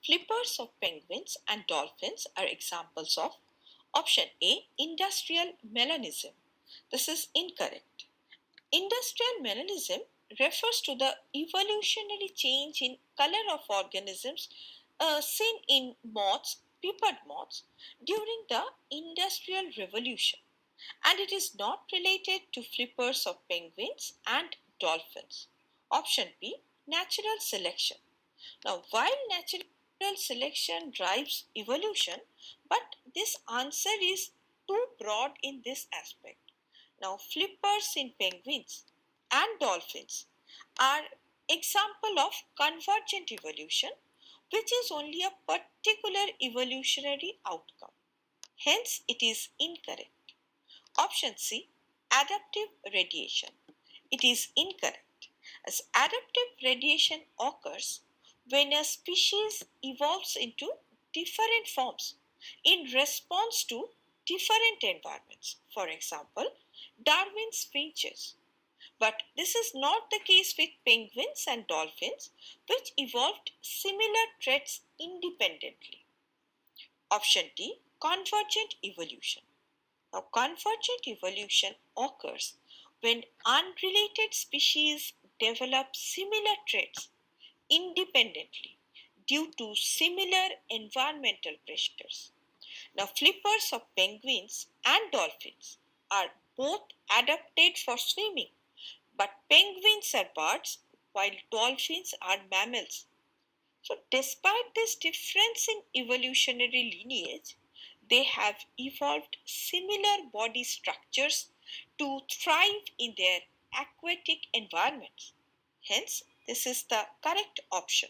Flippers of penguins and dolphins are examples of option A, industrial melanism. This is incorrect. Industrial melanism refers to the evolutionary change in color of organisms seen in moths, peppered moths, during the Industrial Revolution, and it is not related to flippers of penguins and dolphins. Option B, natural selection. Now, while natural selection drives evolution, but this answer is too broad in this aspect. Now, flippers in penguins and dolphins are example of convergent evolution, which is only a particular evolutionary outcome. Hence, it is incorrect. Option C, adaptive radiation. It is incorrect, as adaptive radiation occurs when a species evolves into different forms in response to different environments. For example, Darwin's finches. But this is not the case with penguins and dolphins, which evolved similar traits independently. Option D, convergent evolution. Now, convergent evolution occurs when unrelated species develop similar traits independently due to similar environmental pressures. Now, flippers of penguins and dolphins are both adapted for swimming, but penguins are birds while dolphins are mammals. So, despite this difference in evolutionary lineage, they have evolved similar body structures to thrive in their aquatic environments. Hence, this is the correct option.